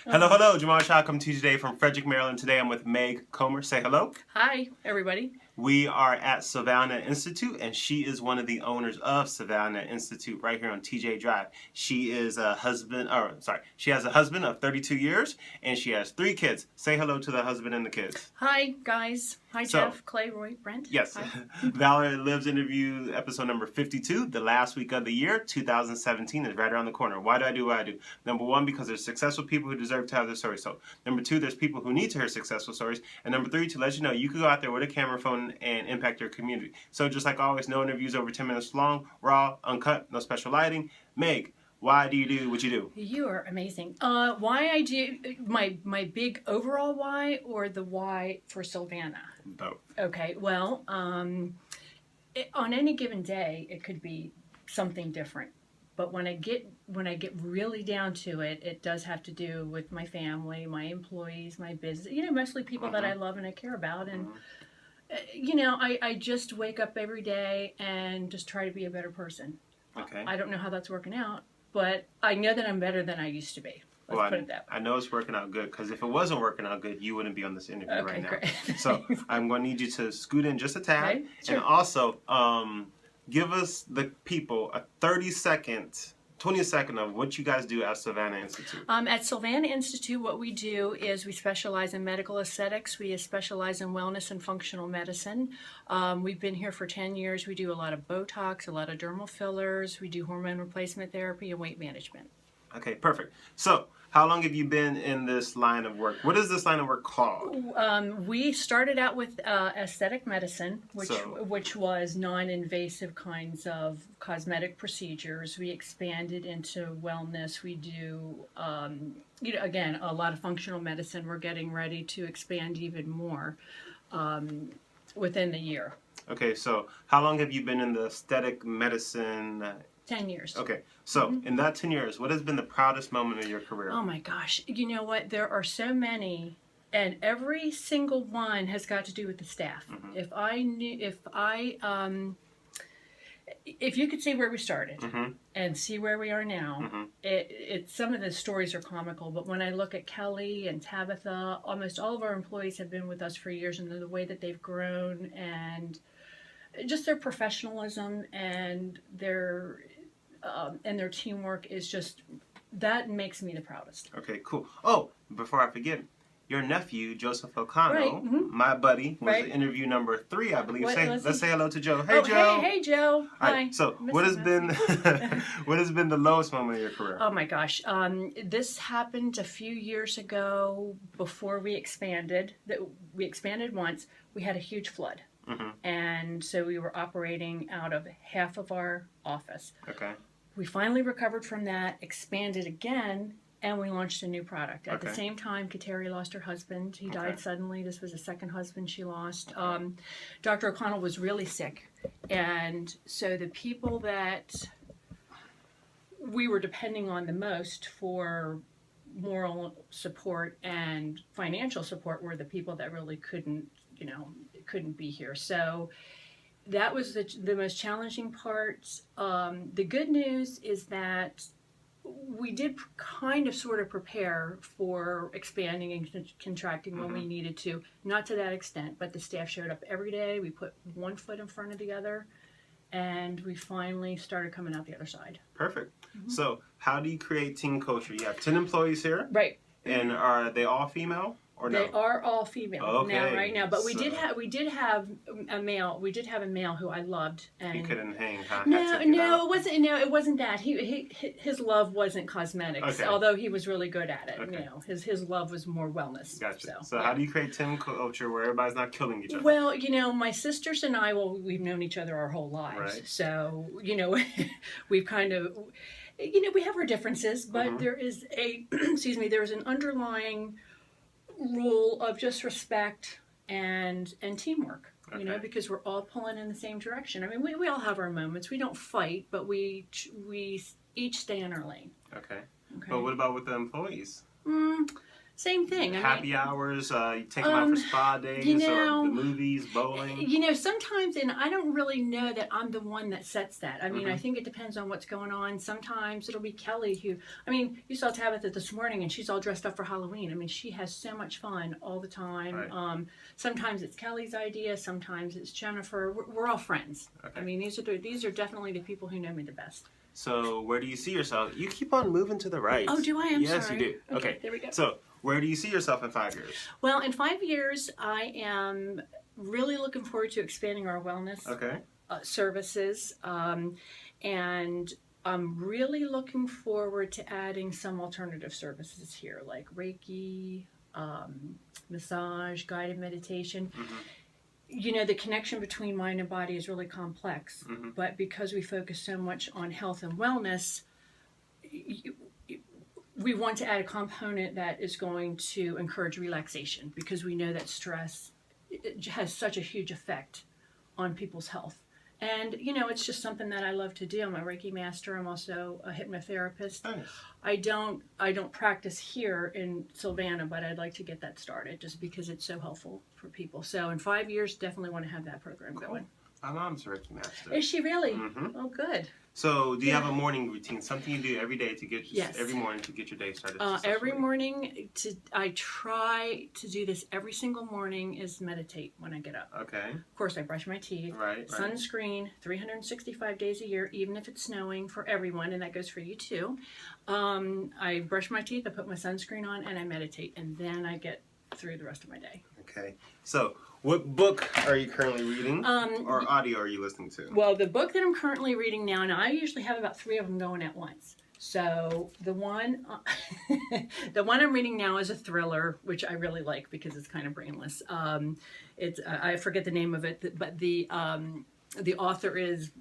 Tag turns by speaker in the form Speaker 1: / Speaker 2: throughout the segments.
Speaker 1: Hello, hello. Jamaal Rashad coming to you today from Frederick, Maryland. Today I'm with Meg Comer. Say hello.
Speaker 2: Hi, everybody.
Speaker 1: We are at Sylvana Institute, and she is one of the owners of Sylvana Institute right here on TJ Drive. She is a husband, she has a husband of 32 years, and she has 3 kids. Say hello to the husband and the kids.
Speaker 2: Hi, guys. Hi, Jeff, Clay, Roy, Brent.
Speaker 1: Yes.
Speaker 2: Hi.
Speaker 1: ValorLives Interview episode number 52, the last week of the year, 2017, is right around the corner. Why do I do what I do? Number 1, because there's successful people who deserve to have their stories told. Number 2, there's people who need to hear successful stories. And number 3, to let you know you can go out there with a camera phone and impact your community. So just like always, no interviews over 10 minutes long, raw, uncut, no special lighting. Meg, why do you do what you do?
Speaker 2: You are amazing. Why I do, my big overall why or the why for Sylvana?
Speaker 1: Both.
Speaker 2: Okay, well, on any given day, it could be something different. But when I get really down to it, it does have to do with my family, my employees, my business, mostly people that I love and I care about. And, I just wake up every day and just try to be a better person.
Speaker 1: Okay.
Speaker 2: I don't know how that's working out, but I know that I'm better than I used to be. Let's put it that way.
Speaker 1: I know it's working out good, because if it wasn't working out good, you wouldn't be on this interview right now.
Speaker 2: Great.
Speaker 1: So I'm going to need you to scoot in just a tad.
Speaker 2: Okay, sure.
Speaker 1: And also give us, the people, a 20-second of what you guys do at Sylvana Institute.
Speaker 2: At Sylvana Institute, what we do is we specialize in medical aesthetics. We specialize in wellness and functional medicine. We've been here for 10 years. We do a lot of Botox, a lot of dermal fillers. We do hormone replacement therapy and weight management.
Speaker 1: Okay, perfect. So, how long have you been in this line of work? What is this line of work called?
Speaker 2: We started out with aesthetic medicine, which was non-invasive kinds of cosmetic procedures. We expanded into wellness. We do, again, a lot of functional medicine. We're getting ready to expand even more within the year.
Speaker 1: Okay, so how long have you been in the aesthetic medicine?
Speaker 2: 10 years.
Speaker 1: Okay, so in that 10 years, what has been the proudest moment of your career?
Speaker 2: Oh my gosh, you know what? There are so many, and every single one has got to do with the staff. If you could see where we started and see where we are now, some of the stories are comical, but when I look at Kelly and Tabetha, almost all of our employees have been with us for years, and the way that they've grown and just their professionalism and their teamwork is just, that makes me the proudest.
Speaker 1: Okay, cool. Oh, before I forget, your nephew, Joseph O'Connell,
Speaker 2: right.
Speaker 1: my buddy, was
Speaker 2: right.
Speaker 1: in interview number 3, I believe. Let's say hello to Joe. Hey,
Speaker 2: oh,
Speaker 1: Joe.
Speaker 2: Hey, Joe. Hi.
Speaker 1: All right, so what has been the lowest moment of your career?
Speaker 2: Oh my gosh. This happened a few years ago before we expanded. We expanded once. We had a huge flood. And so we were operating out of half of our office.
Speaker 1: Okay.
Speaker 2: We finally recovered from that, expanded again, and we launched a new product. At the same time, Kateri lost her husband. He died suddenly. This was the second husband she lost. Dr. O'Connell was really sick. And so the people that we were depending on the most for moral support and financial support were the people that really couldn't be here. So that was the most challenging part. The good news is that we did kind of sort of prepare for expanding and contracting when we needed to. Not to that extent, but the staff showed up every day. We put one foot in front of the other, and we finally started coming out the other side.
Speaker 1: Perfect. So how do you create team culture? You have 10 employees here.
Speaker 2: Right.
Speaker 1: And are they all female? Or no?
Speaker 2: They are all female right now, but we did have a male. We did have a male who I loved, and
Speaker 1: he couldn't hang.
Speaker 2: it wasn't that. His love wasn't cosmetics, although he was really good at it.
Speaker 1: Okay.
Speaker 2: His love was more wellness.
Speaker 1: Gotcha. So how do you create team culture where everybody's not killing each other?
Speaker 2: Well, my sisters and I, we've known each other our whole lives, so we've kind of, we have our differences, but there is there's an underlying rule of just respect and teamwork, because we're all pulling in the same direction. I mean, we all have our moments. We don't fight, but we each stay in our lane.
Speaker 1: Okay. But what about with the employees?
Speaker 2: Same thing.
Speaker 1: Happy hours, you take them out for spa days, or the movies, bowling.
Speaker 2: Sometimes, and I don't really know that I'm the one that sets that. I mean, I think it depends on what's going on. Sometimes it'll be Kelly who, you saw Tabetha this morning and she's all dressed up for Halloween. I mean, she has so much fun all the time.
Speaker 1: Right.
Speaker 2: Sometimes it's Kelly's idea. Sometimes it's Jennifer. We're all friends.
Speaker 1: Okay.
Speaker 2: I mean, these are definitely the people who know me the best.
Speaker 1: So where do you see yourself? You keep on moving to the right.
Speaker 2: Oh, do I? I'm
Speaker 1: yes,
Speaker 2: sorry.
Speaker 1: Yes, you do. Okay,
Speaker 2: there we go.
Speaker 1: So where do you see yourself in 5 years?
Speaker 2: Well, in 5 years, I am really looking forward to expanding our wellness services. And I'm really looking forward to adding some alternative services here, like Reiki, massage, guided meditation. The connection between mind and body is really complex, but because we focus so much on health and wellness, we want to add a component that is going to encourage relaxation, because we know that stress has such a huge effect on people's health. And, it's just something that I love to do. I'm a Reiki master. I'm also a hypnotherapist.
Speaker 1: Nice.
Speaker 2: I don't practice here in Sylvana, but I'd like to get that started just because it's so helpful for people. So in 5 years, definitely want to have that program going.
Speaker 1: My mom's a Reiki master.
Speaker 2: Is she really? Oh, good.
Speaker 1: So do you have a morning routine, something you do every day to get
Speaker 2: Yes.
Speaker 1: every morning to get your day started?
Speaker 2: Every morning, I try to do this every single morning, is meditate when I get up.
Speaker 1: Okay.
Speaker 2: Of course, I brush my teeth.
Speaker 1: Right.
Speaker 2: Sunscreen, 365 days a year, even if it's snowing, for everyone, and that goes for you too. I brush my teeth, I put my sunscreen on, and I meditate, and then I get through the rest of my day.
Speaker 1: Okay. So, what book are you currently reading, or audio are you listening to?
Speaker 2: Well, the book that I'm currently reading now, and I usually have about 3 of them going at once. So the one I'm reading now is a thriller, which I really like because it's kind of brainless. It's I forget the name of it, but the author is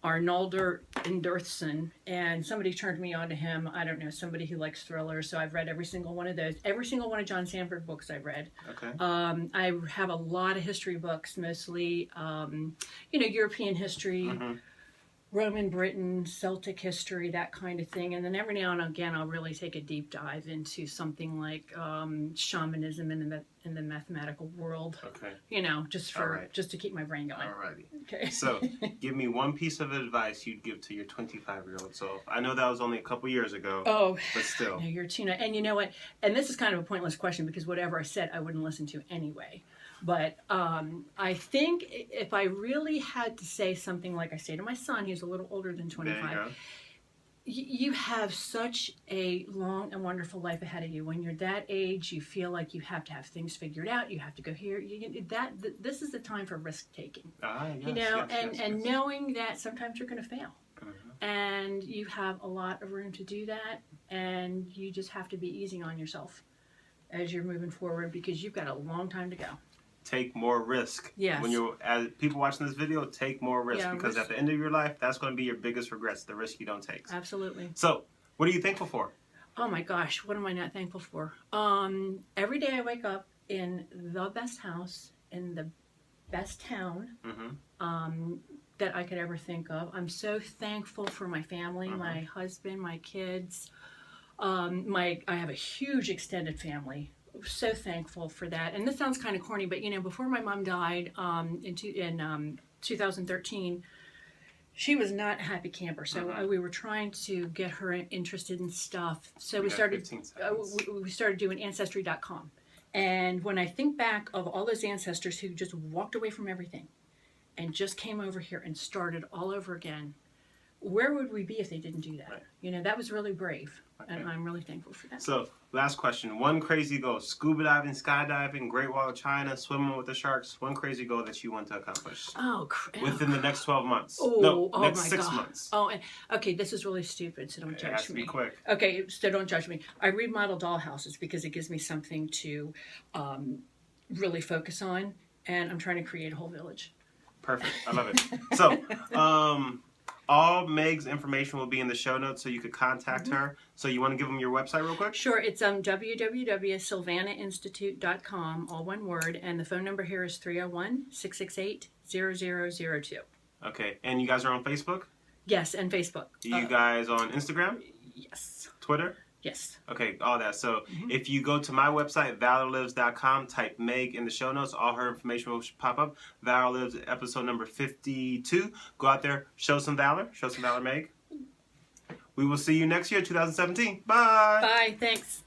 Speaker 2: Arnaldur Indurðsson, and somebody turned me on to him. I don't know, somebody who likes thrillers, so I've read every single one of those. Every single one of John Sandford books I've read.
Speaker 1: Okay.
Speaker 2: I have a lot of history books, mostly, European history, Roman Britain, Celtic history, that kind of thing. And then every now and again, I'll really take a deep dive into something like shamanism in the mathematical world.
Speaker 1: Okay.
Speaker 2: Just to keep my brain going.
Speaker 1: Alrighty.
Speaker 2: Okay.
Speaker 1: So, give me one piece of advice you'd give to your 25-year-old self. I know that was only a couple years ago.
Speaker 2: Oh,
Speaker 1: but still.
Speaker 2: No, you're too nice. And you know what? And this is kind of a pointless question because whatever I said, I wouldn't listen to anyway. But I think if I really had to say something like I say to my son, he's a little older than 25, you have such a long and wonderful life ahead of you. When you're that age, you feel like you have to have things figured out. You have to go here. This is the time for risk taking.
Speaker 1: Yes,
Speaker 2: knowing that sometimes you're going to fail. And you have a lot of room to do that, and you just have to be easy on yourself as you're moving forward because you've got a long time to go.
Speaker 1: Take more risk.
Speaker 2: Yes.
Speaker 1: When as people watching this video, take more risk because at the end of your life, that's going to be your biggest regrets, the risk you don't take.
Speaker 2: Absolutely.
Speaker 1: So, what are you thankful for?
Speaker 2: Oh my gosh, what am I not thankful for? Every day I wake up in the best house in the best town that I could ever think of. I'm so thankful for my family, my husband, my kids. I have a huge extended family. So thankful for that. And this sounds kind of corny, but before my mom died in 2013, she was not a happy camper. So we were trying to get her interested in stuff. So we started doing Ancestry.com. And when I think back of all those ancestors who just walked away from everything and just came over here and started all over again, where would we be if they didn't do that? Right. That was really brave, and I'm really thankful for that.
Speaker 1: So, last question. One crazy goal: scuba diving, skydiving, Great Wall of China, swimming with the sharks. One crazy goal that you want to accomplish within the next 12 months. Next 6 months.
Speaker 2: Okay, this is really stupid, so don't judge me. It has to
Speaker 1: be quick.
Speaker 2: Okay, so don't judge me. I remodel dollhouses because it gives me something to really focus on, and I'm trying to create a whole village.
Speaker 1: Perfect. I love it. So, all Meg's information will be in the show notes, so you could contact her. So you want to give them your website real quick?
Speaker 2: Sure. It's www.sylvanainstitute.com, all one word, and the phone number here is 301-668-0002.
Speaker 1: Okay. And you guys are on Facebook?
Speaker 2: Yes, and Facebook.
Speaker 1: Are you guys on Instagram?
Speaker 2: Yes.
Speaker 1: Twitter?
Speaker 2: Yes.
Speaker 1: Okay, all that. So if you go to my website, ValorLives.com, type Meg in the show notes, all her information will pop up. Valor Lives, episode number 52. Go out there, show some valor, Meg. We will see you next year, 2017. Bye.
Speaker 2: Bye. Thanks.